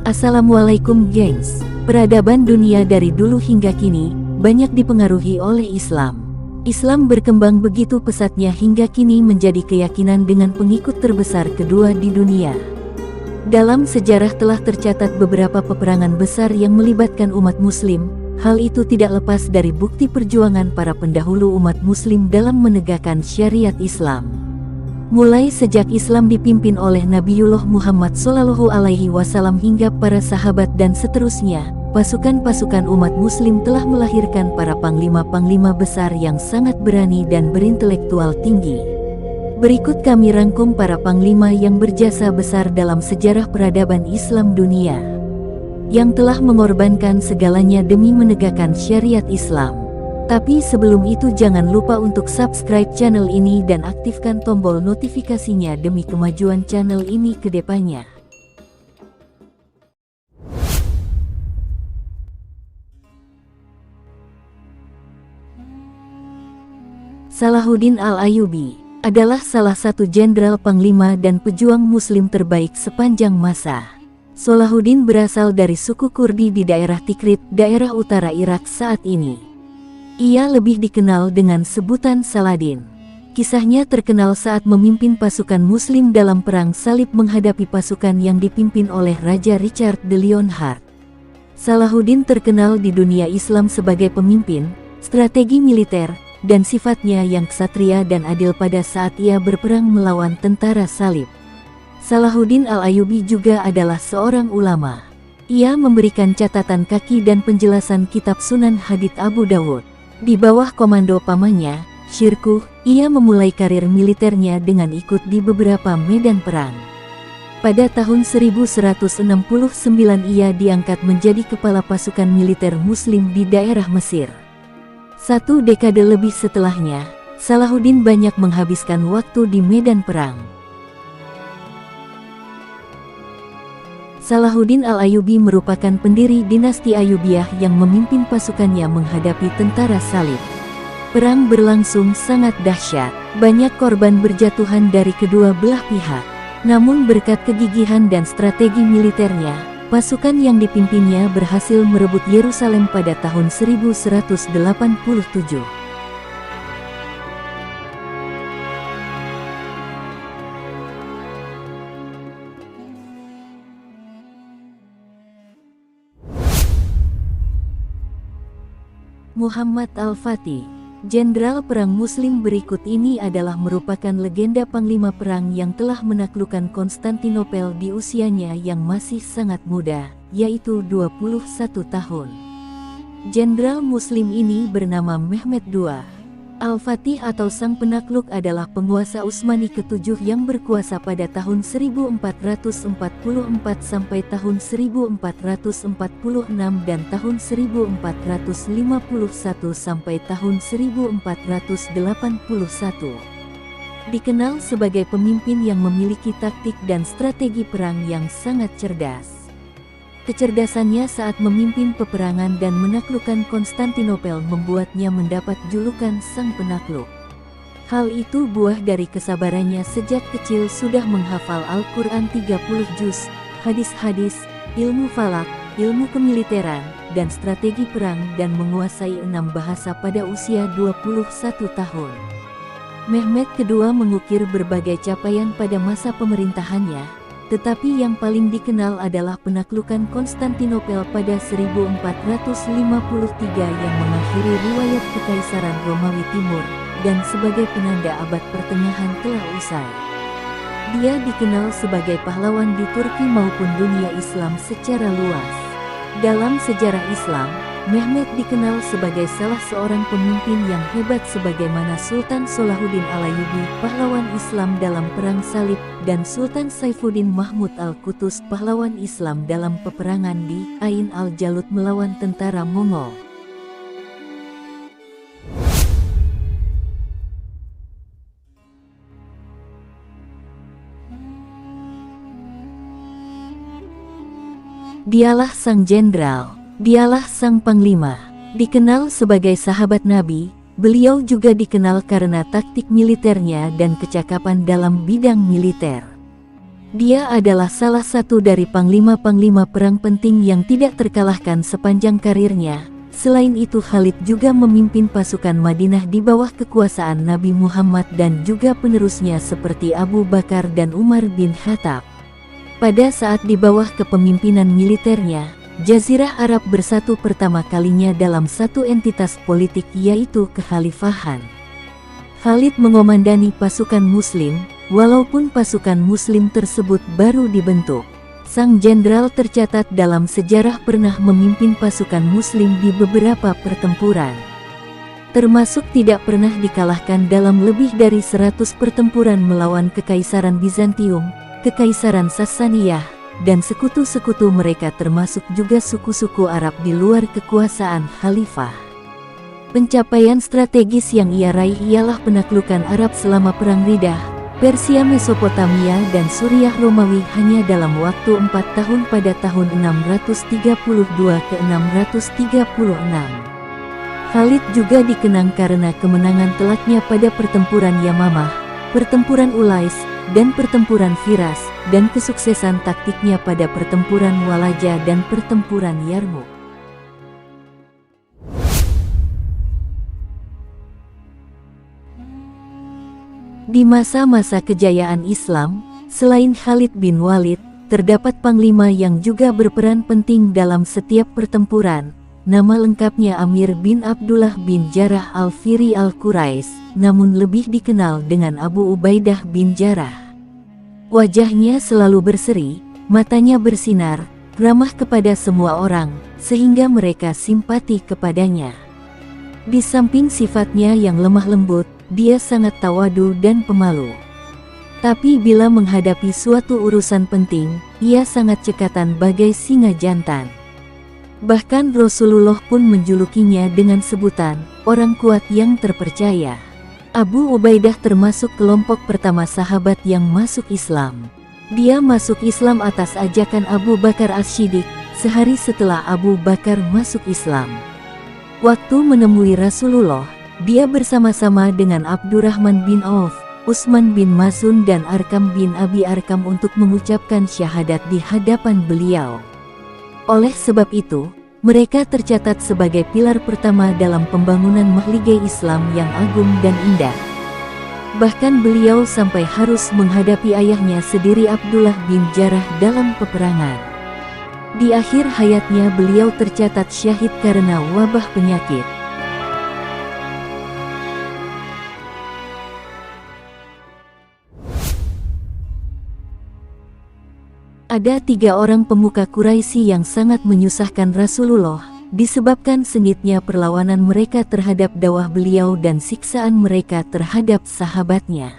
Assalamualaikum gengs. Peradaban dunia dari dulu hingga kini banyak dipengaruhi oleh Islam. Islam berkembang begitu pesatnya hingga kini menjadi keyakinan dengan pengikut terbesar kedua di dunia. Dalam sejarah telah tercatat beberapa peperangan besar yang melibatkan umat muslim. Hal itu tidak lepas dari bukti perjuangan para pendahulu umat muslim dalam menegakkan syariat Islam. Mulai sejak Islam dipimpin oleh Nabiullah Muhammad SAW hingga para sahabat dan seterusnya, pasukan-pasukan umat muslim telah melahirkan para panglima-panglima besar yang sangat berani dan berintelektual tinggi. Berikut kami rangkum para panglima yang berjasa besar dalam sejarah peradaban Islam dunia, yang telah mengorbankan segalanya demi menegakkan syariat Islam. Tapi sebelum itu jangan lupa untuk subscribe channel ini dan aktifkan tombol notifikasinya demi kemajuan channel ini ke depannya. Salahuddin Al-Ayyubi adalah salah satu jenderal panglima dan pejuang muslim terbaik sepanjang masa. Salahuddin berasal dari suku Kurdi di daerah Tikrit, daerah utara Irak saat ini. Ia lebih dikenal dengan sebutan Saladin. Kisahnya terkenal saat memimpin pasukan muslim dalam perang salib menghadapi pasukan yang dipimpin oleh Raja Richard de Lionheart. Salahuddin terkenal di dunia Islam sebagai pemimpin, strategi militer, dan sifatnya yang ksatria dan adil pada saat ia berperang melawan tentara salib. Salahuddin Al-Ayyubi juga adalah seorang ulama. Ia memberikan catatan kaki dan penjelasan kitab Sunan Hadits Abu Dawud. Di bawah komando pamannya, Syirkuh, ia memulai karir militernya dengan ikut di beberapa medan perang. Pada tahun 1169 ia diangkat menjadi kepala pasukan militer muslim di daerah Mesir. Satu dekade lebih setelahnya, Salahuddin banyak menghabiskan waktu di medan perang. Salahuddin Al-Ayyubi merupakan pendiri dinasti Ayyubiyah yang memimpin pasukannya menghadapi tentara salib. Perang berlangsung sangat dahsyat, banyak korban berjatuhan dari kedua belah pihak. Namun berkat kegigihan dan strategi militernya, pasukan yang dipimpinnya berhasil merebut Yerusalem pada tahun 1187. Muhammad Al-Fatih, jenderal perang muslim berikut ini adalah merupakan legenda panglima perang yang telah menaklukkan Konstantinopel di usianya yang masih sangat muda, yaitu 21 tahun. Jenderal muslim ini bernama Mehmed II. Al-Fatih atau Sang Penakluk adalah penguasa Utsmani ke-7 yang berkuasa pada tahun 1444 sampai tahun 1446 dan tahun 1451 sampai tahun 1481. Dikenal sebagai pemimpin yang memiliki taktik dan strategi perang yang sangat cerdas. Kecerdasannya saat memimpin peperangan dan menaklukkan Konstantinopel membuatnya mendapat julukan Sang Penakluk. Hal itu buah dari kesabarannya sejak kecil sudah menghafal Al-Quran 30 juz, hadis-hadis, ilmu falak, ilmu kemiliteran, dan strategi perang dan menguasai 6 bahasa pada usia 21 tahun. Mehmed II mengukir berbagai capaian pada masa pemerintahannya. Tetapi yang paling dikenal adalah penaklukan Konstantinopel pada 1453 yang mengakhiri riwayat Kekaisaran Romawi Timur, dan sebagai penanda abad pertengahan telah usai. Dia dikenal sebagai pahlawan di Turki maupun dunia Islam secara luas. Dalam sejarah Islam, Mehmed dikenal sebagai salah seorang pemimpin yang hebat sebagaimana Sultan Salahuddin Al-Ayyubi, pahlawan Islam dalam Perang Salib, dan Sultan Saifuddin Mahmud Al-Qutus, pahlawan Islam dalam peperangan di Ain al-Jalut melawan tentara Mongol. Dialah sang jenderal. Dialah sang panglima. Dikenal sebagai sahabat Nabi, beliau juga dikenal karena taktik militernya dan kecakapan dalam bidang militer. Dia adalah salah satu dari panglima-panglima perang penting yang tidak terkalahkan sepanjang karirnya. Selain itu Khalid juga memimpin pasukan Madinah di bawah kekuasaan Nabi Muhammad dan juga penerusnya seperti Abu Bakar dan Umar bin Khattab. Pada saat di bawah kepemimpinan militernya, Jazirah Arab bersatu pertama kalinya dalam satu entitas politik yaitu kekhalifahan. Khalid mengomandani pasukan Muslim, walaupun pasukan Muslim tersebut baru dibentuk. Sang jenderal tercatat dalam sejarah pernah memimpin pasukan Muslim di beberapa pertempuran. Termasuk tidak pernah dikalahkan dalam lebih dari 100 pertempuran melawan Kekaisaran Bizantium, Kekaisaran Sassaniyah, dan sekutu-sekutu mereka termasuk juga suku-suku Arab di luar kekuasaan khalifah. Pencapaian strategis yang ia raih ialah penaklukan Arab selama Perang Riddah, Persia Mesopotamia dan Suriah Romawi hanya dalam waktu 4 tahun pada tahun 632 ke 636. Khalid juga dikenang karena kemenangan telaknya pada pertempuran Yamamah, pertempuran Ulais, dan pertempuran Firas, dan kesuksesan taktiknya pada pertempuran Walaja dan pertempuran Yarmouk. Di masa-masa kejayaan Islam, selain Khalid bin Walid, terdapat panglima yang juga berperan penting dalam setiap pertempuran. Nama lengkapnya Amir bin Abdullah bin Jarrah al-Fihri al-Quraisy, namun lebih dikenal dengan Abu Ubaidah bin Jarrah. Wajahnya selalu berseri, matanya bersinar, ramah kepada semua orang, sehingga mereka simpati kepadanya. Di samping sifatnya yang lemah lembut, dia sangat tawadu dan pemalu. Tapi bila menghadapi suatu urusan penting, ia sangat cekatan bagai singa jantan. Bahkan Rasulullah pun menjulukinya dengan sebutan, orang kuat yang terpercaya. Abu Ubaidah termasuk kelompok pertama sahabat yang masuk Islam. Dia masuk Islam atas ajakan Abu Bakar As-Siddiq, sehari setelah Abu Bakar masuk Islam. Waktu menemui Rasulullah, dia bersama-sama dengan Abdurrahman bin Auf, Utsman bin Maz'un dan Arkam bin Abi Arkam untuk mengucapkan syahadat di hadapan beliau. Oleh sebab itu, mereka tercatat sebagai pilar pertama dalam pembangunan mahligai Islam yang agung dan indah. Bahkan beliau sampai harus menghadapi ayahnya sendiri Abdullah bin Jarrah dalam peperangan. Di akhir hayatnya beliau tercatat syahid karena wabah penyakit. Ada 3 orang pemuka Quraisy yang sangat menyusahkan Rasulullah, disebabkan sengitnya perlawanan mereka terhadap dakwah beliau dan siksaan mereka terhadap sahabatnya.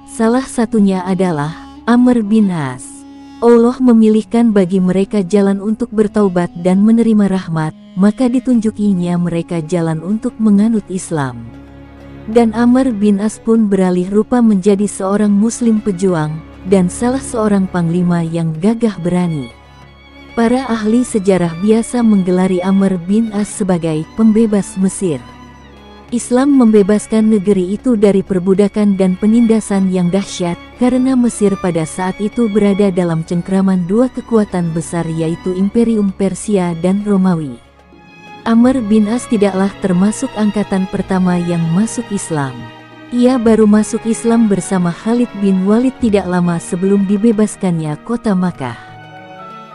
Salah satunya adalah Amr bin As. Allah memilihkan bagi mereka jalan untuk bertaubat dan menerima rahmat, maka ditunjukinya mereka jalan untuk menganut Islam. Dan Amr bin As pun beralih rupa menjadi seorang muslim pejuang, dan salah seorang panglima yang gagah berani. Para ahli sejarah biasa menggelari Amr bin As sebagai pembebas Mesir. Islam membebaskan negeri itu dari perbudakan dan penindasan yang dahsyat, karena Mesir pada saat itu berada dalam cengkraman 2 kekuatan besar yaitu Imperium Persia dan Romawi. Amr bin As tidaklah termasuk angkatan pertama yang masuk Islam. Ia baru masuk Islam bersama Khalid bin Walid tidak lama sebelum dibebaskannya kota Makkah.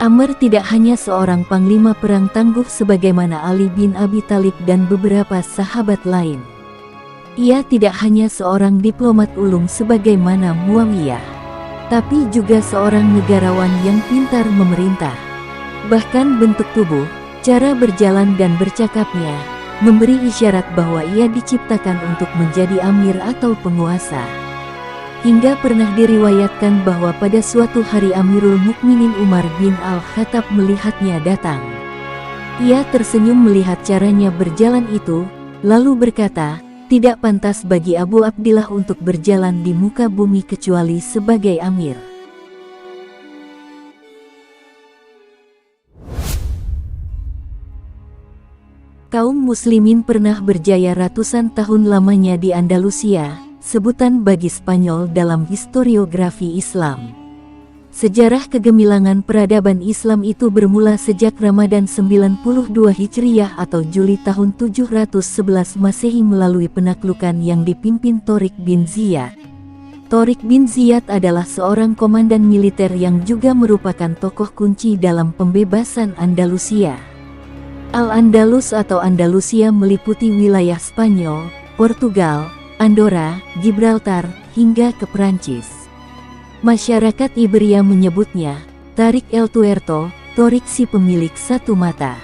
Amr tidak hanya seorang panglima perang tangguh sebagaimana Ali bin Abi Thalib dan beberapa sahabat lain. Ia tidak hanya seorang diplomat ulung sebagaimana Muawiyah, tapi juga seorang negarawan yang pintar memerintah. Bahkan bentuk tubuh, cara berjalan dan bercakapnya memberi isyarat bahwa ia diciptakan untuk menjadi amir atau penguasa. Hingga pernah diriwayatkan bahwa pada suatu hari Amirul Mukminin Umar bin Al-Khattab melihatnya datang. Ia tersenyum melihat caranya berjalan itu, lalu berkata, tidak pantas bagi Abu Abdillah untuk berjalan di muka bumi kecuali sebagai amir. Kaum muslimin pernah berjaya ratusan tahun lamanya di Andalusia, sebutan bagi Spanyol dalam historiografi Islam. Sejarah kegemilangan peradaban Islam itu bermula sejak Ramadan 92 Hijriah atau Juli tahun 711 Masehi melalui penaklukan yang dipimpin Tharik bin Ziyad. Tharik bin Ziyad adalah seorang komandan militer yang juga merupakan tokoh kunci dalam pembebasan Andalusia. Al-Andalus atau Andalusia meliputi wilayah Spanyol, Portugal, Andorra, Gibraltar, hingga ke Perancis. Masyarakat Iberia menyebutnya Tharik el Tuerto, Tharik si pemilik satu mata.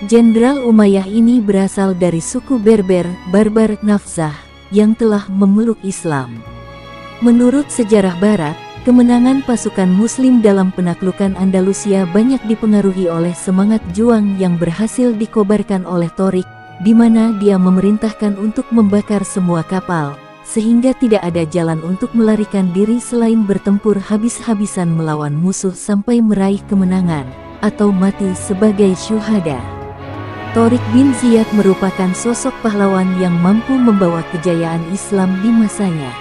Jenderal Umayyah ini berasal dari suku Berber, Barbar Nafzah, yang telah memeluk Islam. Menurut sejarah Barat, kemenangan pasukan Muslim dalam penaklukan Andalusia banyak dipengaruhi oleh semangat juang yang berhasil dikobarkan oleh Tharik, di mana dia memerintahkan untuk membakar semua kapal, sehingga tidak ada jalan untuk melarikan diri selain bertempur habis-habisan melawan musuh sampai meraih kemenangan, atau mati sebagai syuhada. Tharik bin Ziyad merupakan sosok pahlawan yang mampu membawa kejayaan Islam di masanya.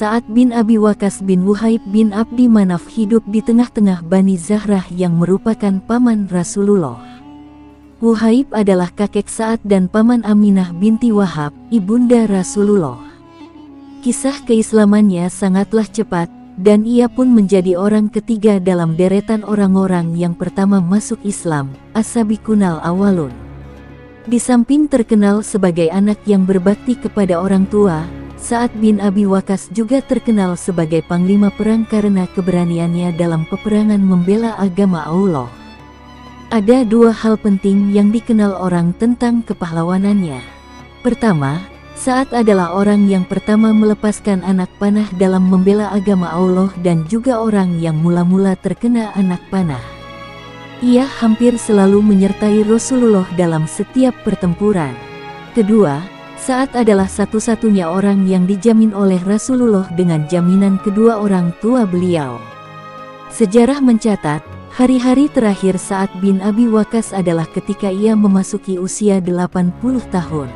Sa'ad bin Abi Waqqas bin Wuhaib bin Abdi Manaf hidup di tengah-tengah Bani Zahrah yang merupakan paman Rasulullah. Wuhaib adalah kakek Sa'ad dan paman Aminah binti Wahab, ibunda Rasulullah. Kisah keislamannya sangatlah cepat, dan ia pun menjadi orang ketiga dalam deretan orang-orang yang pertama masuk Islam, as-sabiqunal awwalun. Di samping terkenal sebagai anak yang berbakti kepada orang tua, Sa'ad bin Abi Waqqas juga terkenal sebagai panglima perang karena keberaniannya dalam peperangan membela agama Allah. Ada dua hal penting yang dikenal orang tentang kepahlawanannya. Pertama, Sa'ad adalah orang yang pertama melepaskan anak panah dalam membela agama Allah dan juga orang yang mula-mula terkena anak panah. Ia hampir selalu menyertai Rasulullah dalam setiap pertempuran. Kedua, Sa'ad adalah satu-satunya orang yang dijamin oleh Rasulullah dengan jaminan kedua orang tua beliau. Sejarah mencatat, hari-hari terakhir Sa'ad bin Abi Waqqas adalah ketika ia memasuki usia 80 tahun.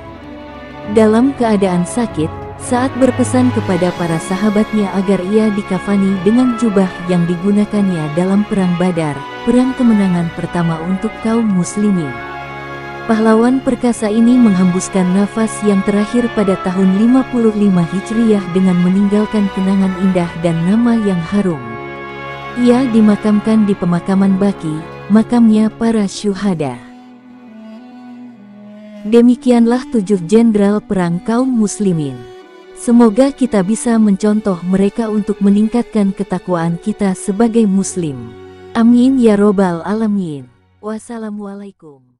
Dalam keadaan sakit, Sa'ad berpesan kepada para sahabatnya agar ia dikafani dengan jubah yang digunakannya dalam Perang Badar, perang kemenangan pertama untuk kaum muslimin. Pahlawan perkasa ini menghembuskan nafas yang terakhir pada tahun 55 Hijriah dengan meninggalkan kenangan indah dan nama yang harum. Ia dimakamkan di pemakaman Baqi, makamnya para syuhada. Demikianlah 7 jenderal perang kaum muslimin. Semoga kita bisa mencontoh mereka untuk meningkatkan ketakwaan kita sebagai muslim. Amin ya robbal alamin. Wassalamualaikum.